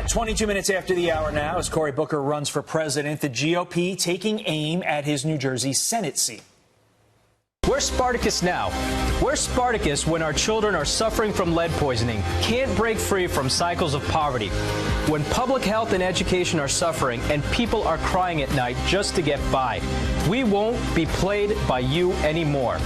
22 minutes after the hour now, as Cory Booker runs for president, the GOP taking aim at his New Jersey Senate seat. We're Spartacus now. We're Spartacus when our children are suffering from lead poisoning, can't break free from cycles of poverty, when public health and education are suffering and people are crying at night just to get by. We won't be played by you anymore.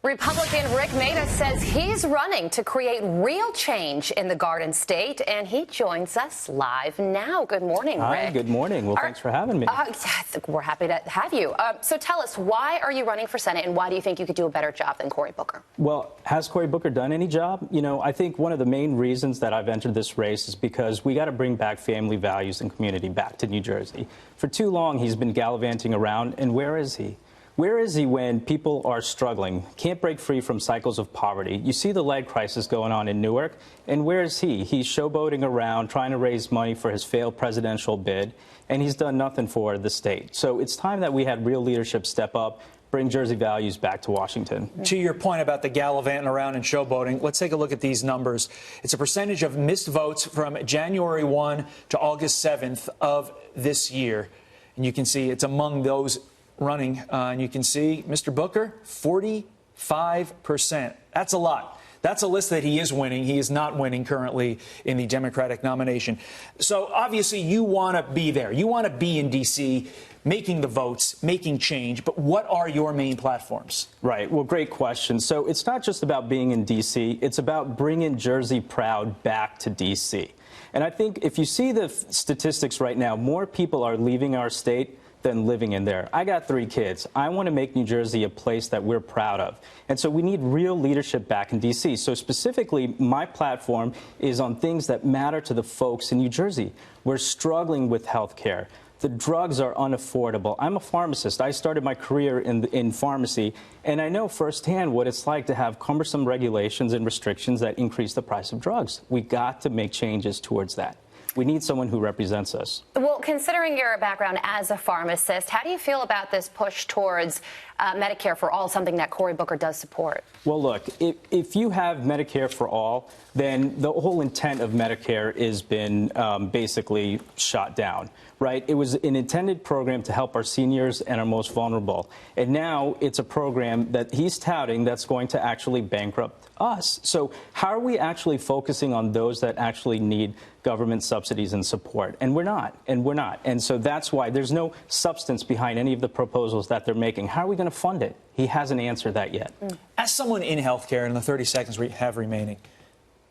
Republican Rik Mehta says he's running to create real change in the Garden State, and he joins us live now. Good morning, Rik. Hi, good morning. Well, thanks for having me. Yes, we're happy to have you. So tell us, why are you running for Senate, and why do you think you could do a better job than Cory Booker? Well, has Cory Booker done any job? You know, I think one of the main reasons that I've entered this race is because we got to bring back family values and community back to New Jersey. For too long, he's been gallivanting around, and where is he? Where is he when people are struggling, can't break free from cycles of poverty? You see the lead crisis going on in Newark, and where is he? He's showboating around, trying to raise money for his failed presidential bid, and he's done nothing for the state. So it's time that we had real leadership step up, bring Jersey values back to Washington. To your point about the gallivanting around and showboating, let's take a look at these numbers. It's a percentage of missed votes from January 1 to August 7th of this year. And you can see it's among those running, and you can see Mr. Booker, 45%. That's a lot. That's a list that he is winning. He is not winning currently in the Democratic nomination. So obviously you want to be there. You want to be in D.C. making the votes, making change. But what are your main platforms? Right. Well, great question. So it's not just about being in D.C. It's about bringing Jersey proud back to D.C. And I think if you see the statistics right now, more people are leaving our state than living in there. I got 3 kids. I want to make New Jersey a place that we're proud of. And so we need real leadership back in D.C. So specifically, my platform is on things that matter to the folks in New Jersey. We're struggling with health care. The drugs are unaffordable. I'm a pharmacist. I started my career in pharmacy, and I know firsthand what it's like to have cumbersome regulations and restrictions that increase the price of drugs. We got to make changes towards that. We need someone who represents us. Well, considering your background as a pharmacist, how do you feel about this push towards Medicare for all, something that Cory Booker does support? Well, look, if you have Medicare for all, then the whole intent of Medicare has been basically shot down, right? It was an intended program to help our seniors and our most vulnerable. And now it's a program that he's touting that's going to actually bankrupt us. So how are we actually focusing on those that actually need government subsidies and support? And we're not. And so that's why there's no substance behind any of the proposals that they're making. How are we going to fund it? He hasn't answered that yet. As someone in healthcare, in the 30 seconds we have remaining,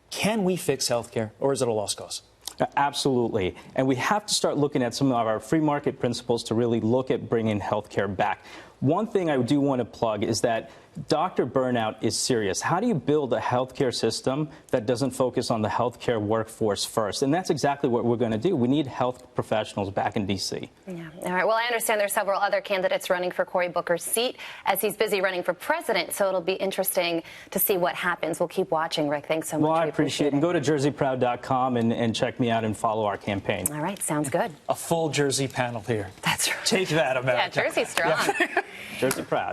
can we fix healthcare, or is it a lost cause? Absolutely. And we have to start looking at some of our free market principles to really look at bringing healthcare back. One thing I do want to plug is that doctor burnout is serious. How do you build a healthcare system that doesn't focus on the healthcare workforce first? And that's exactly what we're going to do. We need health professionals back in D.C. Yeah. All right. Well, I understand there's several other candidates running for Cory Booker's seat as he's busy running for president. So it'll be interesting to see what happens. We'll keep watching, Rik. Thanks so much. Well, I appreciate it. And go to jerseyproud.com and check me out and follow our campaign. All right. Sounds good. A full Jersey panel here. That's right. Take that, America. Yeah, Jersey's strong. Jersey proud.